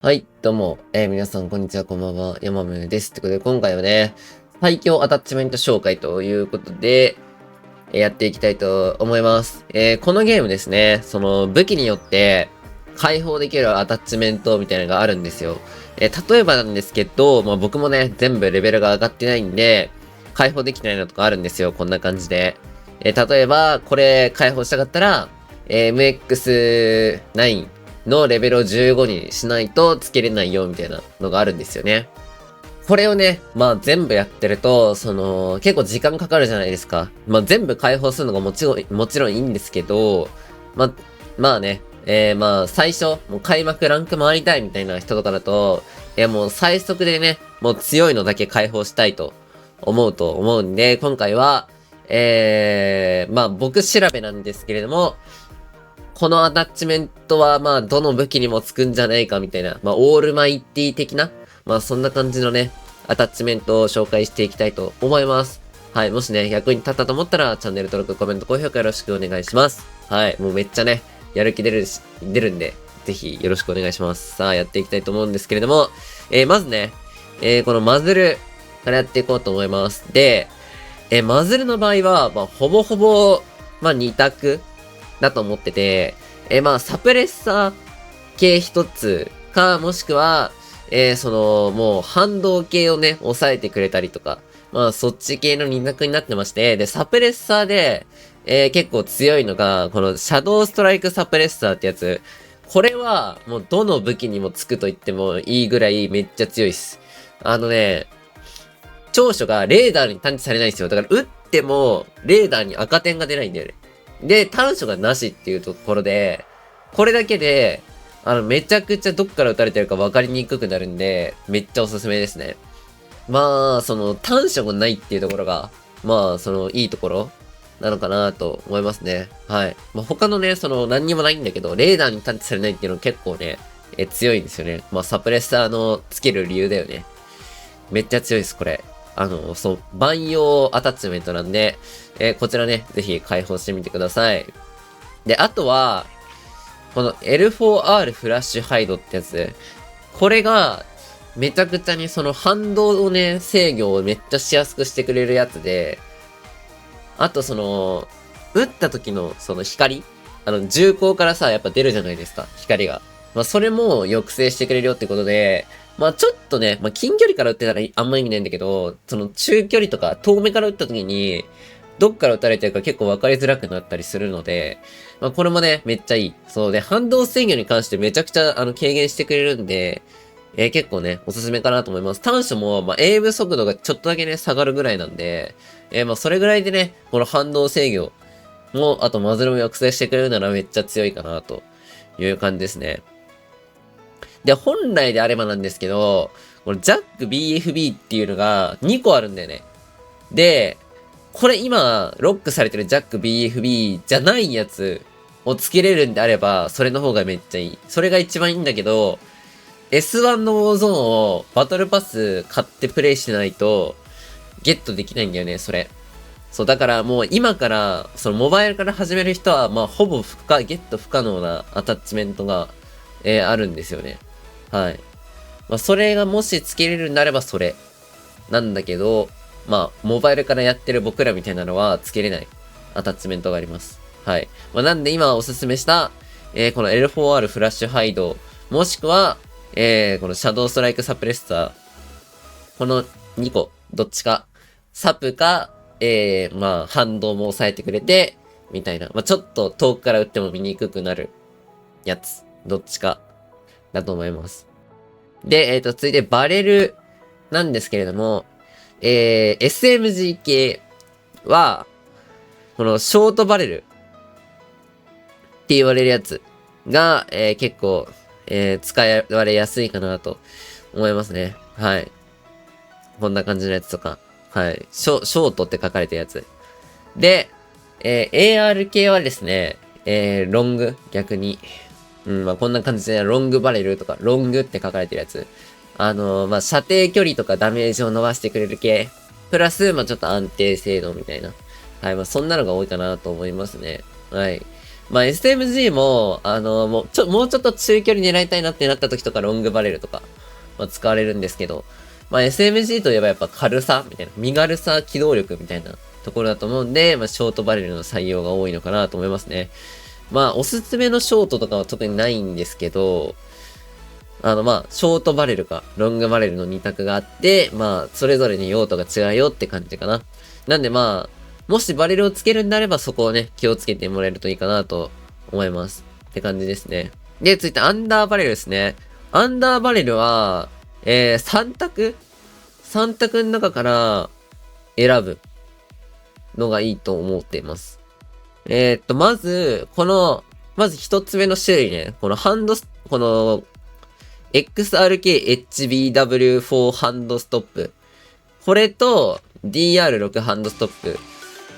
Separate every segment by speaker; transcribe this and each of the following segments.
Speaker 1: はい、どうも、皆さん、こんにちは、こんばんは、山宗です。ということで、今回はね、最強アタッチメント紹介ということで、やっていきたいと思います。このゲームですね、その武器によって解放できるアタッチメントみたいなのがあるんですよ。例えばなんですけど、まあ、僕もね、全部レベルが上がってないんで、解放できないのとかあるんですよ、こんな感じで。例えば、これ解放したかったら、MX9 のレベルを15にしないとつけれないよ、みたいなのがあるんですよね。これをね、まあ全部やってると、結構時間かかるじゃないですか。まあ全部解放するのがもちろんいいんですけど、まあ、まあね、まあ最初、もう開幕ランク回りたいみたいな人とかだと、もう最速でね、もう強いのだけ解放したいと思うんで、今回は、まあ僕調べなんですけれども、このアタッチメントはまあどの武器にもつくんじゃないかみたいな、まあオールマイティ的な、まあそんな感じのね、アタッチメントを紹介していきたいと思います。はい、もしね、役に立ったと思ったら、チャンネル登録、コメント、高評価よろしくお願いします。はい、もうめっちゃね、やる気出るんで、ぜひよろしくお願いします。さあ、やっていきたいと思うんですけれども、まずね、このマズルからやっていこうと思います。で、マズルの場合は、まあ、ほぼほぼ、まあ、2択だと思ってて、まあ、サプレッサー系一つか、もしくは、もう反動系をね、抑えてくれたりとか、まあ、そっち系の二択になってまして、で、サプレッサーで、結構強いのが、このシャドウストライクサプレッサーってやつ。これは、もうどの武器にもつくと言ってもいいぐらいめっちゃ強いっす。あのね、長所がレーダーに探知されないんですよ。だから撃っても、レーダーに赤点が出ないんだよね。で、短所がなしっていうところで、これだけで、めちゃくちゃどっから撃たれてるか分かりにくくなるんで、めっちゃおすすめですね。まあ、短所がないっていうところが、まあ、いいところなのかなと思いますね。はい。まあ、他のね、何にもないんだけど、レーダーに探知されないっていうの結構ね、強いんですよね。まあ、サプレッサーのつける理由だよね。めっちゃ強いです、これ。万用アタッチメントなんで、こちらね、ぜひ開放してみてください。で、あとは、この L4R フラッシュハイドってやつ。これが、めちゃくちゃにその反動をね、制御をめっちゃしやすくしてくれるやつで、あと撃った時のその光銃口からさ、やっぱ出るじゃないですか、光が。まあ、それも抑制してくれるよってことで、まあ、ちょっとね、まあ、近距離から撃ってたらあんま意味ないんだけど、その中距離とか遠目から撃った時に、どっから撃たれてるか結構分かりづらくなったりするので、まあ、これもね、めっちゃいい。そうで、反動制御に関してめちゃくちゃ、軽減してくれるんで、結構ね、おすすめかなと思います。短所も、まあ、エイム速度がちょっとだけね、下がるぐらいなんで、まあ、それぐらいでね、この反動制御も、あとマズルも抑制してくれるならめっちゃ強いかな、という感じですね。で、本来であればなんですけど、このジャック BFB っていうのが2個あるんだよね。で、これ今、ロックされてるジャック BFB じゃないやつをつけれるんであれば、それの方がめっちゃいい。それが一番いいんだけど、S1 のウォーゾーンをバトルパス買ってプレイしないと、ゲットできないんだよね、それ。そう、だからもう今から、そのモバイルから始める人は、まあほぼゲット不可能なアタッチメントが、あるんですよね。はい。まあそれがもしつけれるんであればそれ。なんだけど、まあ、モバイルからやってる僕らみたいなのはつけれないアタッチメントがあります。はい。まあ、なんで今おすすめした、この L4R フラッシュハイド、もしくは、このシャドウストライクサプレッサー、この2個、どっちか、サプか、まあ、反動も抑えてくれて、みたいな。まあ、ちょっと遠くから撃っても見にくくなるやつ、どっちか、だと思います。で、続いてバレルなんですけれども、SMG 系は、このショートバレルって言われるやつが、結構、使われやすいかなと思いますね。はい。こんな感じのやつとか。はい。ショートって書かれてるやつ。で、AR 系はですね、ロング、逆に。うん、まあこんな感じで、ロングバレルとか、ロングって書かれてるやつ。まあ射程距離とかダメージを伸ばしてくれる系。プラス、まあちょっと安定性能みたいな。はい、まあそんなのが多いかなと思いますね。はい。まあ SMG も、もうちょっと中距離狙いたいなってなった時とかロングバレルとか、まあ使われるんですけど、まあ SMG といえばやっぱ軽さみたいな、身軽さ、機動力みたいなところだと思うんで、まあショートバレルの採用が多いのかなと思いますね。まあおすすめのショートとかは特にないんですけど、まあ、ショートバレルか、ロングバレルの2択があって、まあ、それぞれに用途が違うよって感じかな。なんでまあ、もしバレルをつけるんであればそこをね、気をつけてもらえるといいかなと思います。って感じですね。で、続いてアンダーバレルですね。アンダーバレルは、3択 ?3 択の中から選ぶのがいいと思っています。まず一つ目の種類ね。このXRK-HBW4 ハンドストップ。これと DR6 ハンドストップ。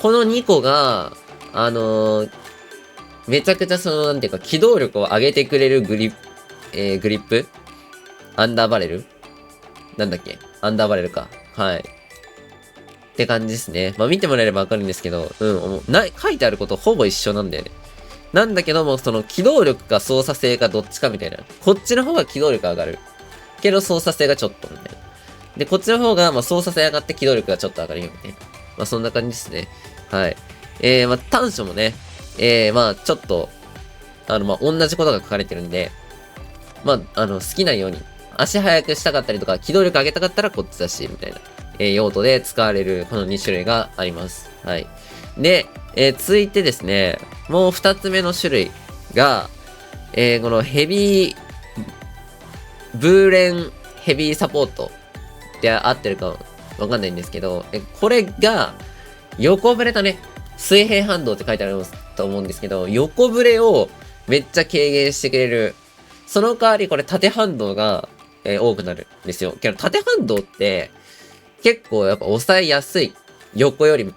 Speaker 1: この2個が、めちゃくちゃなんていうか、機動力を上げてくれるグリップアンダーバレルなんだっけアンダーバレルか。はい。って感じですね。まあ見てもらえればわかるんですけど、書いてあることほぼ一緒なんだよね。なんだけども、その機動力か操作性かどっちかみたいな。こっちの方が機動力上がる。けど操作性がちょっとみたいな。で、こっちの方が、まあ操作性上がって機動力がちょっと上がるよみたいな。まあそんな感じですね。はい。まあ短所もね、まあちょっと、まあ同じことが書かれてるんで、まあ好きなように、足速くしたかったりとか、機動力上げたかったらこっちだし、みたいな。用途で使われるこの2種類があります。はい。で、続いてですね、もう2つ目の種類が、このブーレンヘビーサポートって合ってるかわかんないんですけど、これが、横ブレとね、水平反動って書いてあると思うんですけど、横ブレをめっちゃ軽減してくれる。その代わりこれ縦反動が、多くなるんですよ。けど縦反動って、結構やっぱ抑えやすい。横よりも。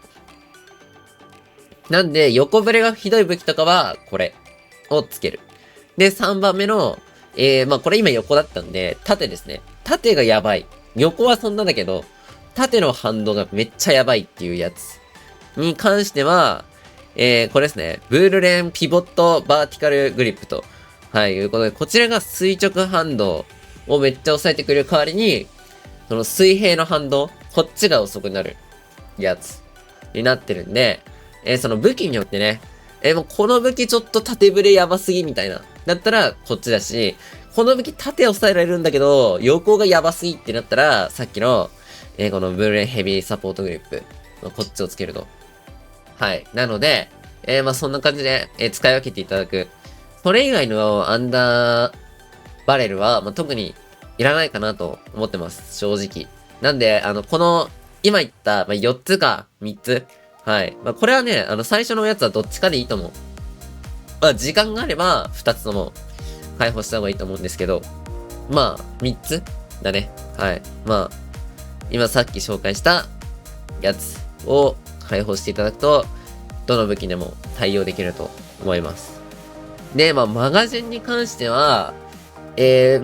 Speaker 1: なんで、横ブレがひどい武器とかは、これをつける。で、3番目の、まあこれ今横だったんで、縦ですね。縦がやばい。横はそんなだけど、縦の反動がめっちゃやばいっていうやつに関しては、これですね。ブールレンピボットバーティカルグリップと、はい、いうことで、こちらが垂直反動をめっちゃ抑えてくれる代わりに、その水平の反動、こっちが遅くなるやつになってるんで、その武器によってね、もうこの武器ちょっと縦ブレやばすぎみたいな。だったらこっちだし、この武器縦抑えられるんだけど、横がやばすぎってなったら、さっきの、このブーレンヘビーサポートグリップ、こっちをつけると。はい。なので、まあそんな感じで、使い分けていただく。それ以外のアンダーバレルは、まあ、特にいらないかなと思ってます。正直。なんで、この、今言った、まあ、4つか3つ。はい。まあ、これはね、最初のやつはどっちかでいいと思う。まあ、時間があれば、2つとも解放した方がいいと思うんですけど、まあ、3つだね。はい。まあ、今さっき紹介したやつを解放していただくと、どの武器でも対応できると思います。で、まあ、マガジンに関しては、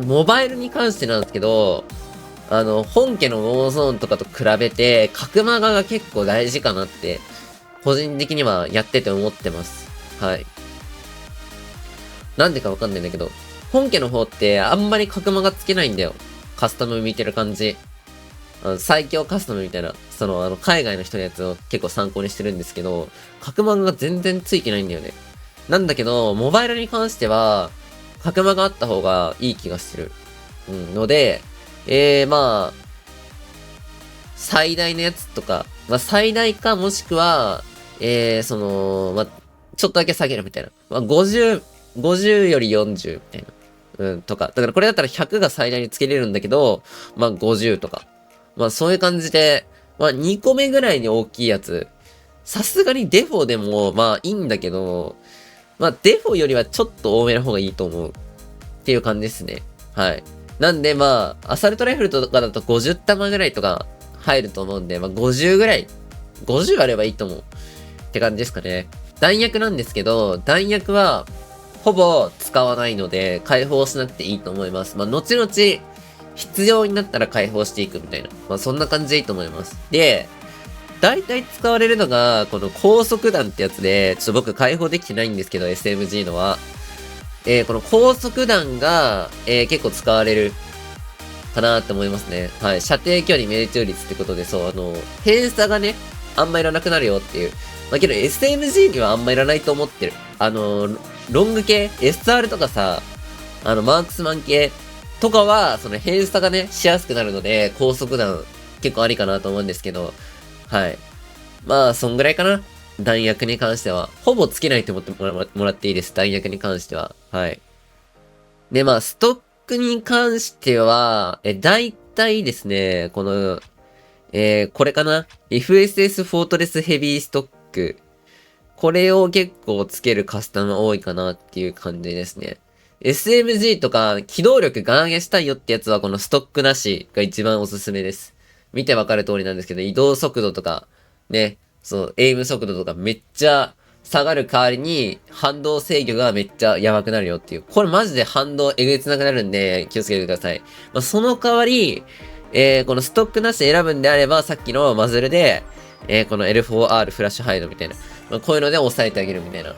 Speaker 1: モバイルに関してなんですけど、本家のウォーゾーンとかと比べて、角マガが結構大事かなって、個人的にはやってて思ってます。はい。なんでかわかんないんだけど、本家の方ってあんまり角マガつけないんだよ。カスタム見てる感じ。最強カスタムみたいな、海外の人のやつを結構参考にしてるんですけど、角マガが全然ついてないんだよね。なんだけど、モバイルに関しては、角マがあった方がいい気がする。ので、まあ、最大のやつとか、まあ、最大かもしくは、まあ、ちょっとだけ下げるみたいな。まあ、50より40みたいな。とか。だからこれだったら100が最大につけれるんだけど、まあ、50とか。まあ、そういう感じで、まあ、2個目ぐらいに大きいやつ。さすがにデフォでも、まあ、いいんだけど、まあ、デフォよりはちょっと多めの方がいいと思う。っていう感じですね。はい。なんでまあ、アサルトライフルとかだと50弾ぐらいとか入ると思うんで、まあ50ぐらい、50あればいいと思う。って感じですかね。弾薬なんですけど、弾薬はほぼ使わないので、解放しなくていいと思います。まあ後々、必要になったら解放していくみたいな。まあそんな感じでいいと思います。で、大体使われるのが、この高速弾ってやつで、ちょっと僕解放できてないんですけど、SMG のは。この高速弾が、結構使われるかなって思いますね。はい。射程距離命中率ってことで、そう、偏差がね、あんまいらなくなるよっていう。まあ、けど SMG にはあんまいらないと思ってる。ロング系 ?SR とかさ、マークスマン系とかは、その偏差がね、しやすくなるので、高速弾結構ありかなと思うんですけど、はい。まあ、そんぐらいかな。弾薬に関しては。ほぼつけないと思ってもらっていいです。弾薬に関しては。はい。で、まあ、ストックに関しては、大体ですね、この、これかな ?FSS フォートレスヘビーストック。これを結構つけるカスタム多いかなっていう感じですね。SMG とか、機動力ガン上げしたいよってやつはこのストックなしが一番おすすめです。見てわかる通りなんですけど、移動速度とか、ね、そう、エイム速度とかめっちゃ下がる代わりに、反動制御がめっちゃやばくなるよっていう。これマジで反動えげつなくなるんで、気をつけてください。まあ、その代わり、このストックなしで選ぶんであれば、さっきのマズルで、この L4R フラッシュハイドみたいな。まあ、こういうので抑えてあげるみたいな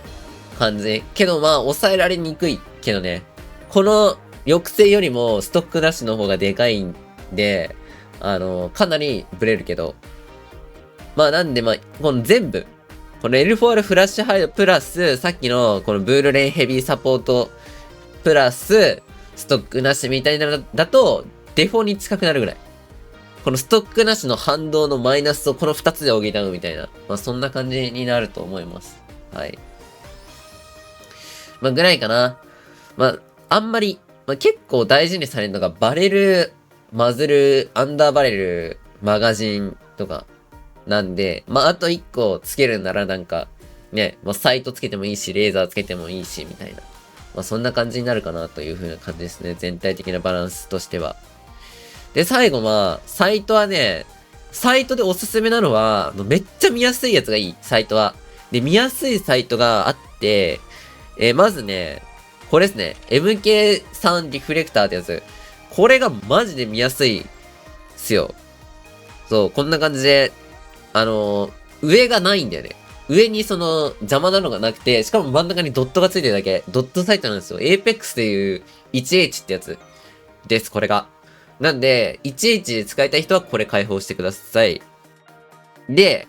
Speaker 1: 感じ。けどまあ、抑えられにくいけどね。この抑制よりもストックなしの方がでかいんで、かなりブレるけど。まあなんでまあ、この全部、この L4R フラッシュハイドプラス、さっきのこのブールレイヘビーサポートプラス、ストックなしみたいなのだと、デフォに近くなるぐらい。このストックなしの反動のマイナスをこの2つで補うみたいな。まあそんな感じになると思います。はい。まあぐらいかな。まあ、あんまり、まあ、結構大事にされるのがバレル、マズル、アンダーバレル、マガジンとかなんで、まああと1個つけるならなんか、ね、まあサイトつけてもいいし、レーザーつけてもいいし、みたいな。まあそんな感じになるかなという風な感じですね。全体的なバランスとしては。で、最後まあ、サイトはね、サイトでおすすめなのは、めっちゃ見やすいやつがいい、サイトは。で、見やすいサイトがあって、まずね、これですね、MK3 リフレクターってやつ。これがマジで見やすいっすよ。そう、こんな感じで、上がないんだよね。上にその邪魔なのがなくて、しかも真ん中にドットがついてるだけ。ドットサイトなんですよ。Apex っていう 1H ってやつです、これが。なんで、1H で使いたい人はこれ開放してください。で、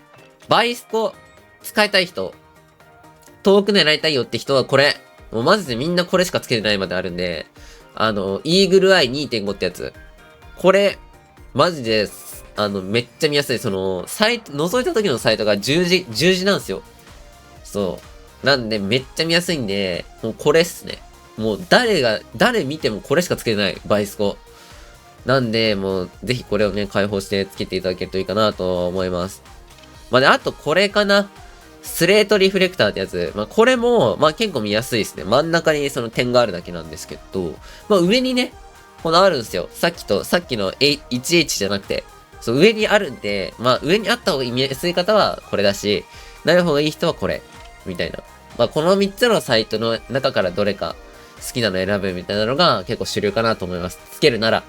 Speaker 1: バイスコ使いたい人、遠く狙いたいよって人はこれ。もうマジでみんなこれしかつけてないまであるんで、イーグルアイ 2.5 ってやつ。これ、マジで、めっちゃ見やすい。その、サイト、覗いた時のサイトが十字なんですよ。そう。なんで、めっちゃ見やすいんで、もうこれっすね。もう誰見てもこれしかつけてない。バイスコ。なんで、もう、ぜひこれをね、開放してつけていただけるといいかなと思います。まあ、で、あとこれかな。スレートリフレクターってやつ。まあ、これも、まあ、結構見やすいですね。真ん中にその点があるだけなんですけど、まあ、上にね、このあるんですよ。さっきの 1H じゃなくて、そう、上にあるんで、まあ、上にあった方が見やすい方はこれだし、ない方がいい人はこれ。みたいな。まあ、この3つのサイトの中からどれか好きなの選ぶみたいなのが結構主流かなと思います。つけるなら。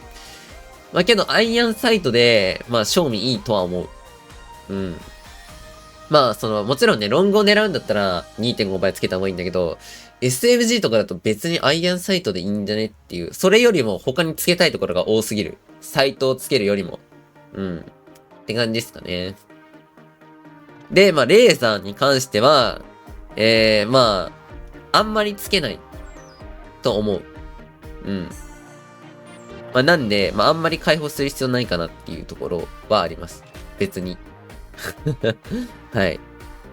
Speaker 1: まあ、けど、アイアンサイトで、まあ、賞味いいとは思う。うん。まあ、もちろんね、ロングを狙うんだったら2.5倍つけた方がいいんだけど、SMG とかだと別にアイアンサイトでいいんじゃねっていう、それよりも他につけたいところが多すぎる。サイトをつけるよりも。うん。って感じですかね。で、まあ、レーザーに関しては、まあ、あんまりつけないと思う。うん。まあ、なんで、まあ、あんまり解放する必要ないかなっていうところはあります。別に。はい。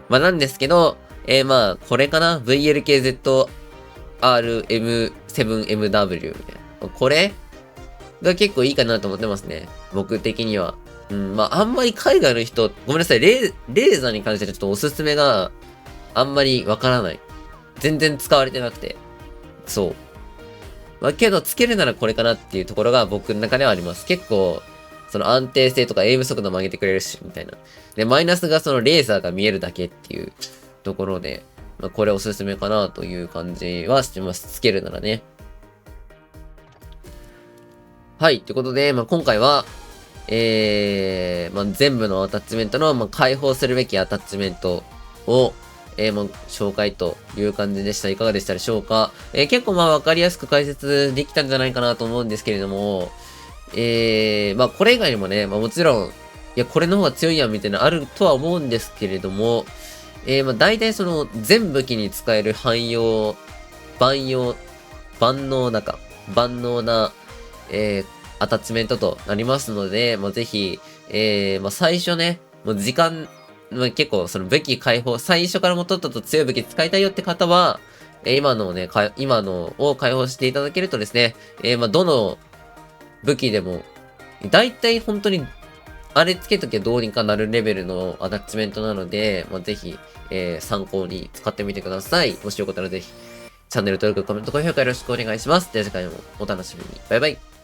Speaker 1: まあ、なんですけど、まあ、これかな ?VLKZRM7MW みたいな。これが結構いいかなと思ってますね。僕的には。うん、まあ、あんまり海外の人、ごめんなさい、レーザーに関してはちょっとおすすめがあんまりわからない。全然使われてなくて。そう。まあ、けど、つけるならこれかなっていうところが僕の中ではあります。結構、その安定性とかエイム速度も上げてくれるし、みたいな。で、マイナスがそのレーザーが見えるだけっていうところで、まあ、これおすすめかなという感じはしてます。つけるならね。はい。ということで、まあ、今回は、全部のアタッチメントの、解放するべきアタッチメントを、紹介という感じでした。いかがでしたでしょうか？結構わかりやすく解説できたんじゃないかなと思うんですけれども、これ以外にもね、もちろん、いや、これの方が強いやんみたいなのあるとは思うんですけれども、大体その、全武器に使える汎用、万能な、アタッチメントとなりますので、ぜひ、最初ね、もう時間、結構その武器解放、最初からもとっとと強い武器使いたいよって方は、今のを解放していただけるとですね、どの武器でも、だいたい本当に、あれつけときゃどうにかなるレベルのアタッチメントなので、ぜひ、参考に使ってみてください。もしよかったらぜひ、チャンネル登録、コメント、高評価よろしくお願いします。では次回もお楽しみに。バイバイ。